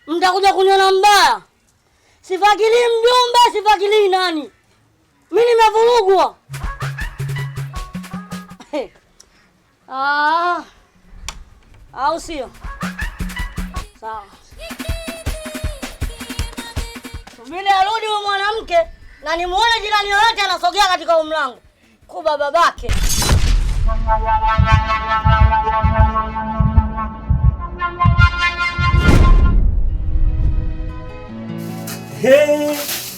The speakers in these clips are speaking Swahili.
Mtakuja kuniona mbaya. Sifakiri mjomba, sifakiri nani. Mimi nimevurugwa. Au sio? Sawa. Subiri arudi huyo mwanamke na nimuone jirani yoyote anasogea katika mlango. Kuba babake.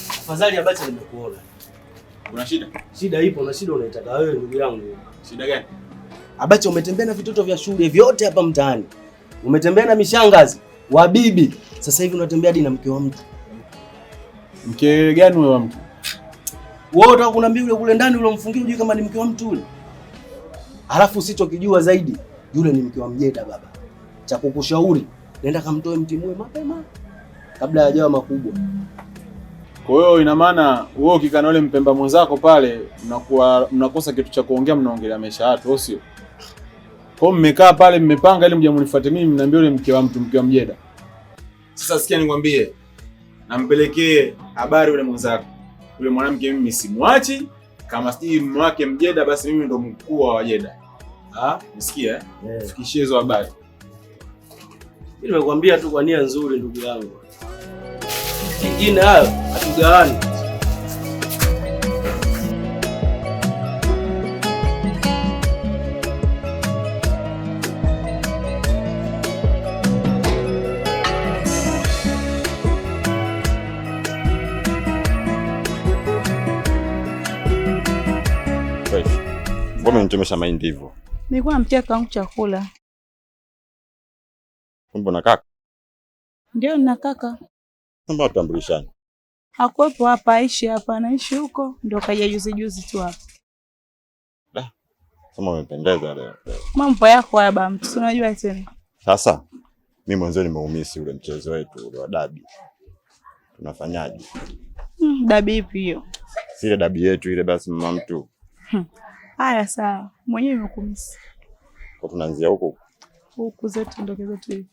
Afadhali Abacha nimekuona. Kuna shida? Shida ipo na shida unaitaka wewe ndugu yangu. Shida gani? Abacha umetembea na vitoto vya shule vyote hapa mtaani. Umetembea na mishangazi, wabibi. Sasa hivi unatembea hadi na mke wa mtu. Mke gani wewe wa mtu? Wewe unataka kuniambia yule kule ndani yule mfungie unajui kama ni mke wa mtu yule? Alafu usichokijua zaidi, yule ni mke wa Mjeda baba. Cha kukushauri, nenda kamtoe mtimue mapema kabla hajawa makubwa. Kwa hiyo ina maana wewe ukikana yule mpemba mwenzako pale mnakosa kitu cha kuongea, mnaongelea maisha yatu, sio? Kwa hiyo mmekaa pale mmepanga ili mje mnifuate mimi mniambie yule mke wa mtu, mke wa Mjeda. Sasa sikia nikwambie, nampelekee habari yule mwenzako. Yule mwanamke mimi simwachi, kama si mume wake Mjeda basi mimi ndo mkuu wa Wajeda. Nisikia? Fikishie hizo habari. Mimi nimekwambia tu kwa nia nzuri ndugu yangu. Kingine hayo hatugawani. Mbona unitemesha mahindi hivyo? Nilikuwa namtia kangu chakula. Kumbe na kaka? Ndio nina kaka. Mbona tutambulishane? Hakuwepo hapa, aishi hapa, anaishi huko, ndio kaja juzi tu hapa. Kama umependeza leo. Mambo yako haya baba, mtu unajua tena. Sasa mimi mwanzo nimeumisi ule mchezo wetu ule wa dabi. Tunafanyaje? Dabi ipi hiyo? Si ile dabi yetu ile basi mama mtu. Haya sawa. Mwenyewe nimekumisi. Kwa tunaanzia huko. Huko zetu ndoke zetu hivi.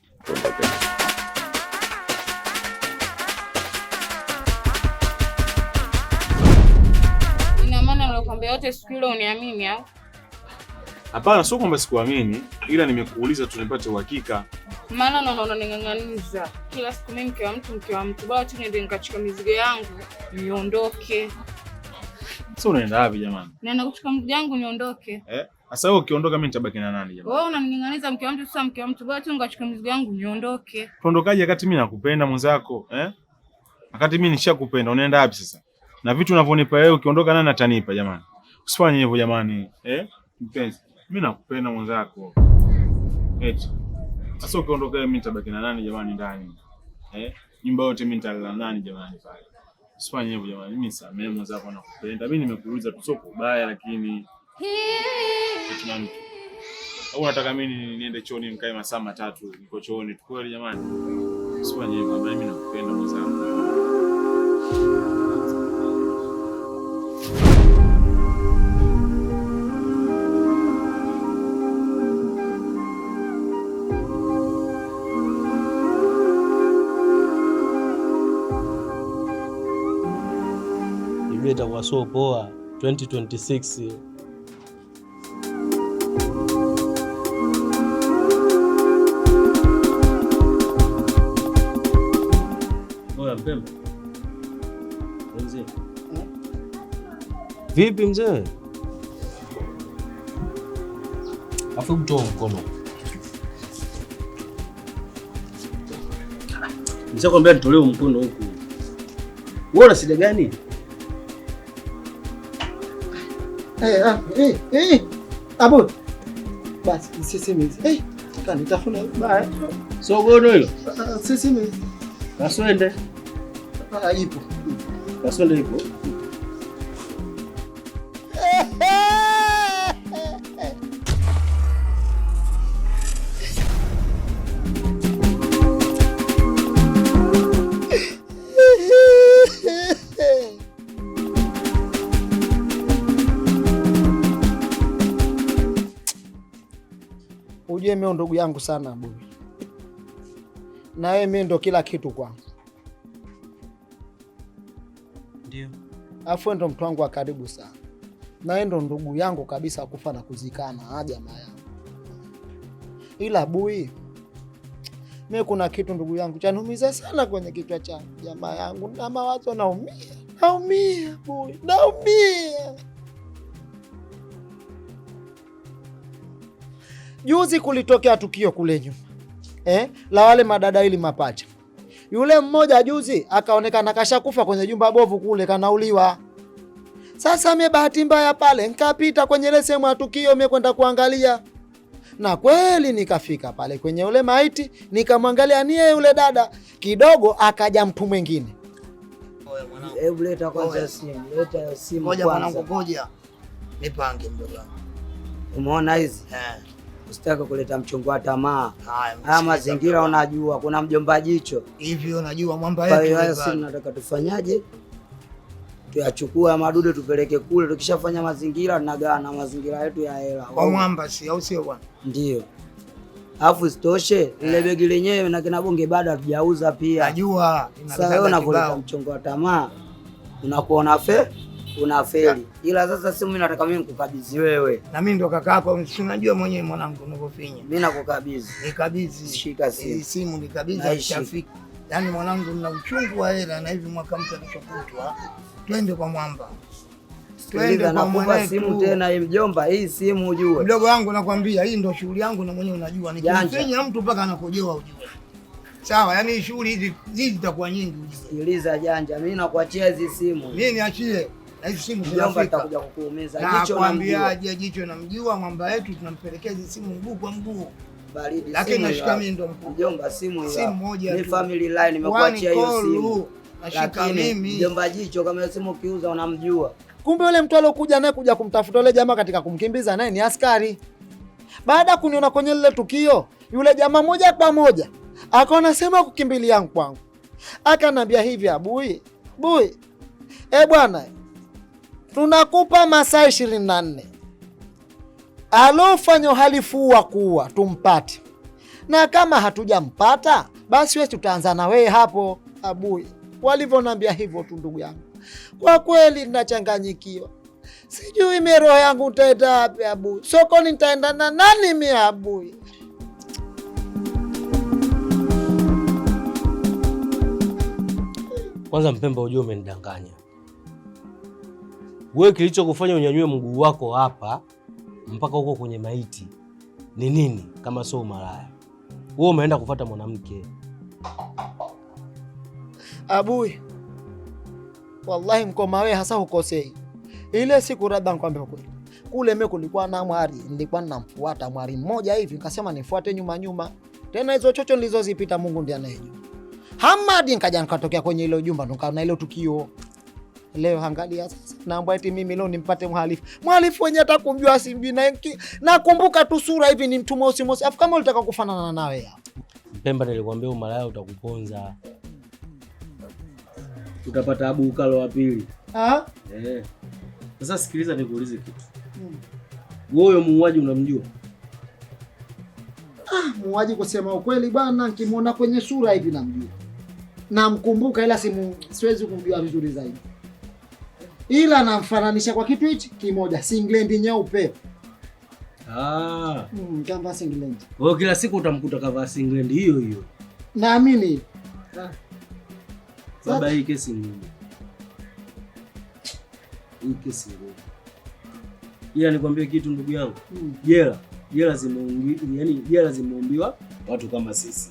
Ina maana nilikwambia yote siku ile uniamini au? Hapana, sio kwamba sikuamini, ila nimekuuliza tu nipate uhakika. Maana naona ning'ang'aniza. Kila siku mimi mke wa mtu. Bado tu niende nikachukua mizigo yangu, niondoke. Sasa unaenda wapi jamani? Naenda kuchukua mzigo yangu niondoke. Sasa wewe ukiondoka mimi nitabaki na nani jamani? Wewe unaning'ang'aniza mke wa mtu, sasa mke wa mtu. Bado tu nikachukua mizigo yangu niondoke. Tuondokaje wakati mimi nakupenda mwenzako, Wakati mimi nishakupenda, unaenda wapi sasa? Na vitu unavyonipa wewe ukiondoka nani atanipa jamani? Usifanye hivyo jamani, mpenzi. Mimi nakupenda mwenzako. Sasa ukiondoka mimi nitabaki na nani jamani ndani? Nyumba yote mimi nitalala nani jamani pale? Usifanye hivyo jamani. Mimi samehe mwenzako nakupenda. Mimi nimekuuliza tu sio kubaya lakini tunamtu. Au unataka mimi niende chooni nikae masaa matatu niko chooni tu kweli jamani? Usifanye hivyo, mimi nakupenda mwenzako. Itakuwa so poa 2026. Oya mpemba. Mzee. Vipi mzee? Afu mtoa mkono. Nishakwambia nitolee mkono huku. Wewe una shida gani? Abo. Basi sisemi. Kanitafuna baya. Sogono hilo. Sisemi. Kaswende. Ipo. Kaswende ipo. Ujue mimi ndugu yangu sana Bobi. na wewe mimi ndo kila kitu kwangu. Ndio. Afu ndo mtu wangu wa karibu sana. Na wewe ndo ndugu yangu kabisa kufa na kuzikana, jamaa yangu. Ila Bui, mimi kuna kitu ndugu yangu chanumiza sana kwenye kichwa changu, jamaa yangu, na mawazo naumia. Naumia Bui, naumia. Juzi kulitokea tukio kule nyuma. La wale madada ili mapacha. Yule mmoja juzi akaonekana kashakufa kwenye jumba bovu kule, kanauliwa. Sasa mimi bahati mbaya pale nikapita kwenye ile sehemu ya tukio, mimi kwenda kuangalia. Na kweli nikafika pale kwenye ule maiti, nikamwangalia nie yule dada. Kidogo akaja mtu mwingine. Hebu leta kwanza simu, leta hiyo simu kwanza. Ngoja mwanangu, ngoja nipange mdogo wangu. Umeona hizi? Usitaka kuleta mchongo wa tamaa. Haya mazingira unajua, kuna mjomba jicho. Hivi unajua mwamba yetu. Kwa hiyo sisi tunataka tufanyaje? Tuyachukua madude tupeleke kule, tukishafanya mazingira tunagawana mazingira yetu ya hela. Kwa mwamba si au sio bwana? Ndio. Alafu isitoshe ile begi lenyewe na kina bonge bado hatujauza pia. Najua. Sasa wewe unavoleta mchongo wa tamaa unakuwa unafeli. Ila sasa simu mimi nataka mimi nikukabidhi wewe. Na mimi ndo kaka yako, unajua mwenyewe mwanangu unavyofinya. Mimi nakukabidhi. Nikabidhi. Shika simu. Simu nikabidhi ishafika. Yaani mwanangu nina uchungu wa hela na hivi mwaka mpya unachokutwa. Twende kwa mwamba. Twende kwa mwamba simu tena hii mjomba, hii simu ujue. Mdogo wangu nakwambia hii ndo shughuli yangu na mwenyewe unajua. Nikimfinya mtu mpaka anakojewa ujue. Sawa, yani shughuli hizi zitakuwa nyingi ujue. Sikiliza janja, mimi nakuachia hizi simu. Mimi niachie. Na hizi simu mjomba atakuja kukuumiza. Jicho nakwambiaje, jicho namjua mwamba yetu, tunampelekea hizi simu mguu kwa mguu. Baridi. Lakini nashika mimi ndo mjomba simu hiyo. Simu moja tu. Ni family line nimekuachia hiyo simu. Nashika mimi. Mjomba jicho kama simu kiuza unamjua. Kumbe yule mtu alokuja naye kuja kumtafuta yule jamaa katika kumkimbiza naye ni askari. Baada kuniona kwenye lile tukio, yule jamaa moja kwa moja akaona sema kukimbilia kwangu. Akanambia hivi, Bui, bwana, tunakupa masaa 24. Alofanya uhalifu wa kuua tumpate. Na kama hatujampata, basi wewe tutaanza na wewe hapo, Bui. Walivyoniambia hivyo tu ndugu yangu. Kwa kweli ninachanganyikiwa. Sijui mimi roho yangu nitaenda wapi, Bui. Sokoni nitaenda na nani mimi, Bui? Kwanza Mpemba, ujue umenidanganya. Wewe kilichokufanya unyanyue mguu wako hapa mpaka huko kwenye maiti ni nini kama sio malaya? Wewe umeenda kufuata mwanamke. Bui, wallahi mkoma wewe hasa ukosei. Ile siku labda nikwambia kweli. Kule mimi kulikuwa na mwari, nilikuwa ninamfuata mwari mmoja hivi, nikasema nifuate nyuma. Tena hizo chocho nilizozipita Mungu ndiye anayejua. Hamadi nikaja nikatokea kwenye ile jumba nikaona ile tukio. Leo angalia sasa. Naomba eti mimi leo nimpate mhalifu. Mhalifu wenyewe atakumjua simbi na nakumbuka tu sura hivi ni mtu mosi. Afu kama ulitaka kufanana nawe ya. Mpemba, nilikwambia umalaya utakuponza. Utapata Abu Ukalo wa pili. Sasa sikiliza nikuulize kitu. Wewe muuaji unamjua? Muuaji kusema ukweli bwana, nikimuona kwenye sura hivi namjua. Namkumbuka ila siwezi kumjua vizuri zaidi. Ila namfananisha kwa kitu hichi kimoja, singlet nyeupe. Kama singlet. Wewe kila siku utamkuta kavaa singlet hiyo hiyo. Naamini. Baba, hii kesi ni nini? Hii kesi ni nini? Ila nikwambie kitu ndugu yangu. Jela zimeumbiwa watu kama sisi.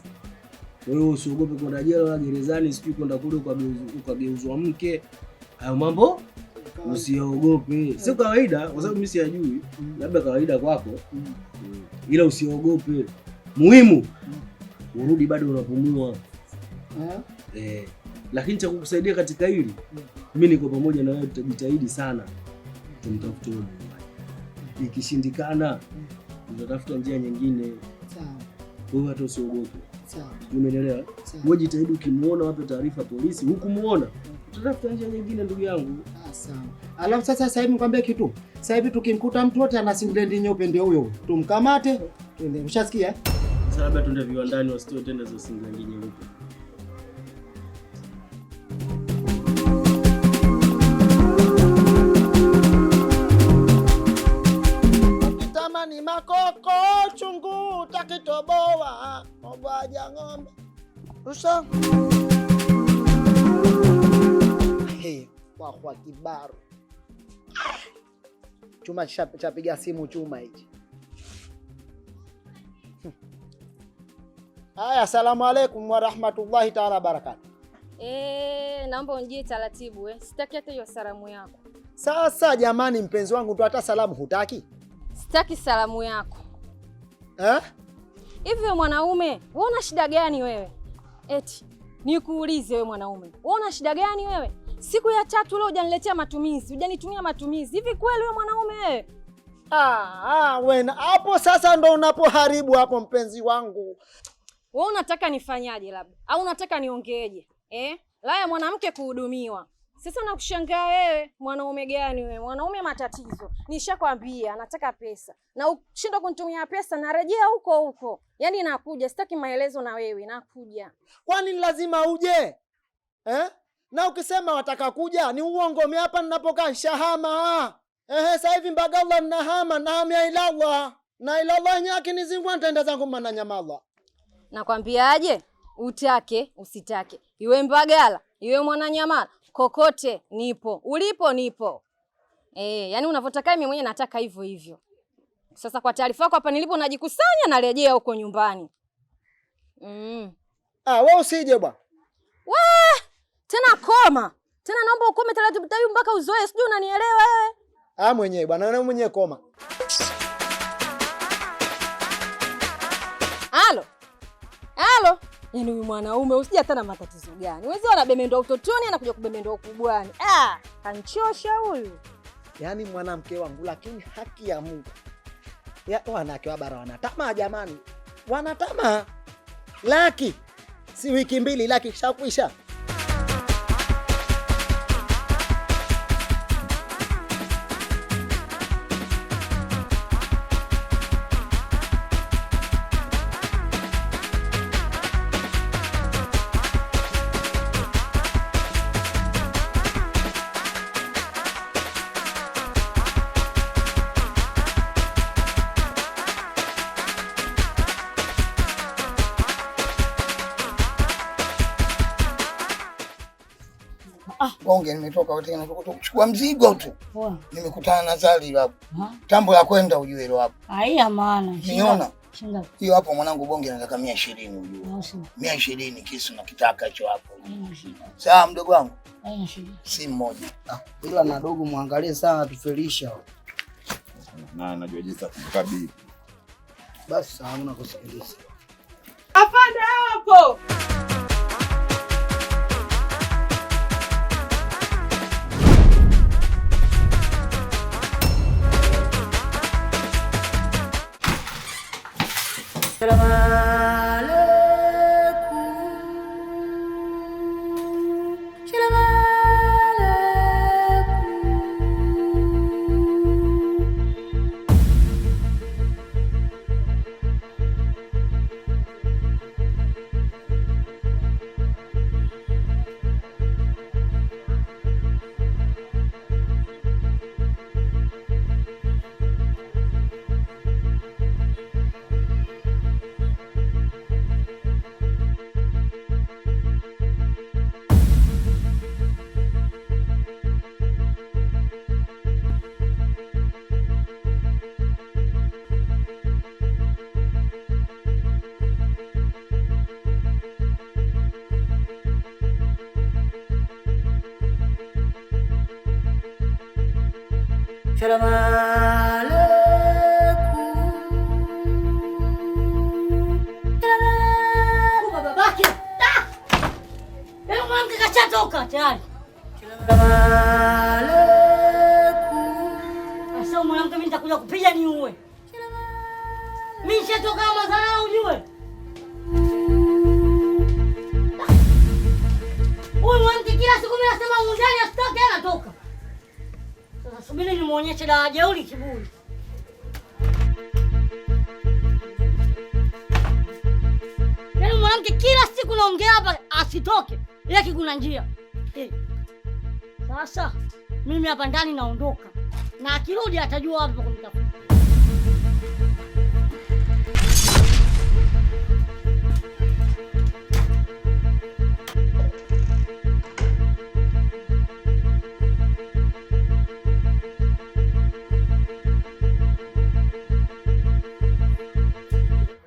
Wewe usiogope kwenda jela wala gerezani, sijui kwenda kule ukageuzwa mke. Hayo mambo usiogope. Sio kawaida kwa sababu mimi siyajui. Labda kawaida kwako. Ila usiogope. Muhimu urudi bado unapumua. Lakini cha kukusaidia katika hili, mimi niko pamoja na wewe, tutajitahidi sana. Tumtafute Mungu. Ikishindikana, tutatafuta njia nyingine. Sawa. Wewe hata usiogope. Sawa. Umeelewa? Wewe jitahidi, ukimuona wape taarifa polisi, hukumuona, tutatafuta njia nyingine ndugu yangu. Sawa. Alafu sasa hivi nikwambie kitu. Sasa hivi tukimkuta mtu wote ana singlet nyeupe ndio huyo. Tumkamate. Twende. Ushasikia? Sasa labda tuende viwandani wasitoe tena za singi nyeupe. Ukitamani makoko chungu utakitoboa, obaja ng'ombe. Usa. Hey, kwa kibaru. Chuma chapiga simu chuma hichi. Haya, asalamu alaykum wa rahmatullahi ta'ala barakatuh. Naomba unjie taratibu Sitaki hata hiyo salamu yako. Sasa jamani mpenzi wangu tu hata salamu hutaki? Sitaki salamu yako. Hivi wewe mwanaume, wewe una shida gani wewe? Eti nikuulize wewe mwanaume, wewe una shida gani wewe? Siku ya 3 leo hujaniletea matumizi, hujanitumia matumizi. Hivi kweli wewe mwanaume wewe? Wewe hapo sasa ndo unapoharibu hapo mpenzi wangu. Wewe unataka nifanyaje labda? Au unataka niongeeje? La ya mwanamke kuhudumiwa. Sasa nakushangaa wewe, mwanaume gani wewe? Mwanaume matatizo. Nishakwambia nataka pesa. Na ukishindwa kunitumia pesa narejea huko huko. Yaani nakuja, sitaki maelezo na wewe, nakuja. Kwani lazima uje? Na ukisema wataka kuja ni uongo. Mimi hapa ninapokaa shahama. Sasa hivi Mbagala nahama na hamia ilallah. Na ilallah nyaki nizingwa nitaenda zangu mana nyamala. Nakwambiaje? Utake, usitake. Iwe Mbagala, iwe Mwananyamala, kokote nipo. Ulipo nipo. Yani unavyotaka mimi mwenyewe nataka hivyo hivyo. Sasa kwa taarifa yako hapa nilipo najikusanya narejea huko nyumbani. Wewe usije bwana. Tena koma. Tena naomba ukome taratibu mpaka uzoe, sijui unanielewa wewe? Mwenyewe bwana, wewe mwenyewe koma. Halo. Yaani huyu mwanaume usije hata na matatizo gani? Wewe anabemendwa utotoni anakuja kubemendwa ukubwani. Kanchosha huyu. Yaani mwanamke wangu, lakini haki ya Mungu. Wanawake wa bara wanatamaa jamani. Wanatamaa. Laki. Si wiki 2 laki shakwisha. Bonge nimetoka tena kuchukua mzigo tu. Nimekutana na Zali hapo. Tambo ya kwenda ujue hilo hapo. Haina maana. Niona. Hiyo hapo mwanangu bonge nataka 120 ujue. 120 kisu na kitaka hicho hapo. Sawa mdogo wangu. Si mmoja. Ila na dogo muangalie sana tufelisha. Na najua jinsi ya kumkabili. Basi hamna kusikiliza. Afande hapo. Salamu alaykum. Salamu babake. Leo mwanamke kashatoka tayari. Salamu alaykum. Sasa mwanamke mimi nitakuja kupiga niue. Mimi nishatoka madhara ujue. Huyu mwanamke kila siku mimi nasema mundani asitoke anatoka. Sasa subiri nimuonyeshe dawa jeuri kiburi. mwanamke kila siku naongea hapa asitoke. Yeye kuna njia. Sasa mimi hapa ndani naondoka. Na akirudi atajua wapi pa kunitafuta.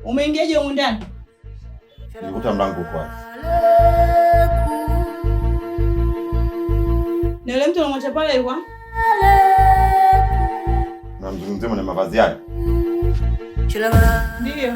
Umeingiaje huko ndani? Nilikuta mlango kwanza. Na yule mtu anamwacha pale yuko? Na mzungumzie mwenye mavazi yake. Ndio.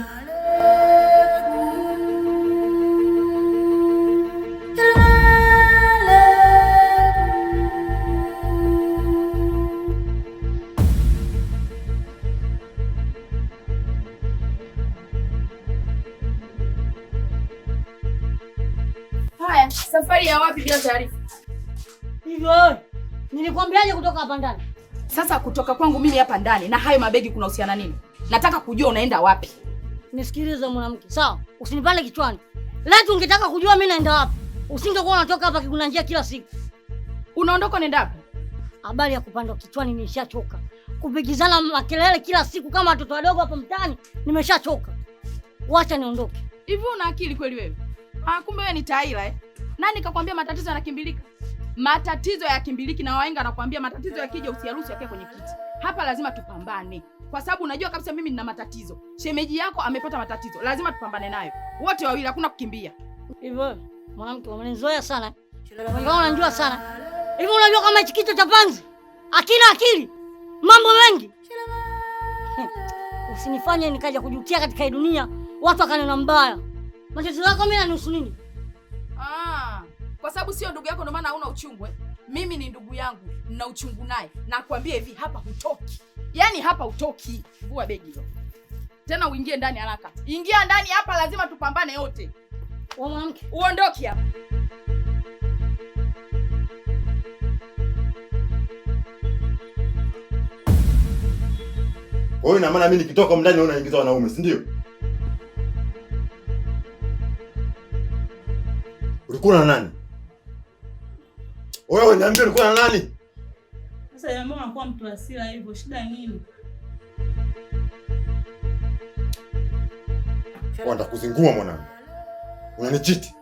Haya, safari ya wapi bila taarifa? Hivyo wewe, nilikwambiaje kutoka hapa ndani? Sasa kutoka kwangu mimi hapa ndani na hayo mabegi kunahusiana nini? Nataka kujua unaenda wapi. Nisikilize mwanamke, sawa? Usinipande kichwani. Leo ungetaka kujua mimi naenda wapi, usingekuwa unatoka hapa kikuna njia kila siku. Unaondoka nenda wapi? Habari ya kupanda kichwani nimeshachoka. Kupigizana makelele kila siku kama watoto wadogo hapo mtaani, nimeshachoka. Wacha niondoke. Hivi una akili kweli wewe? Kumbe wewe ni taila Nani kakwambia matatizo yanakimbilika? Matatizo yakimbiliki na wahenga anakuambia matatizo yakija usiyaruhusu yakae kwenye kiti. Hapa lazima tupambane. Kwa sababu unajua kabisa mimi nina matatizo. Shemeji yako amepata matatizo. Lazima tupambane nayo. Wote wawili hakuna kukimbia. Hivyo mwanamke umenizoea sana. Wewe unajua sana. Hivi unajua kama hichi kitu cha panzi akina akili. Mambo mengi. Usinifanye nikaja kujutia katika hii dunia. Watu wakanena mbaya. Matatizo yako mimi yanihusu nini? Kwa sababu sio ndugu yako ndio maana hauna uchungu Mimi ni ndugu yangu, nina uchungu naye. Nakwambia hivi hapa hutoki. Yaani hapa hutoki. Vua begi hilo. Tena uingie ndani haraka. Ingia ndani hapa lazima tupambane yote. Wewe mwanamke, uondoke hapa. Kwa hiyo ina maana mimi nikitoka ndani naona naingiza wanaume, si ndio? Ulikuwa na nani? Wewe niambie ulikuwa na nani? Sasa niambia unakuwa mtu hasira hivyo, shida nini? Unataka kuzingua mwanangu. Unanichiti.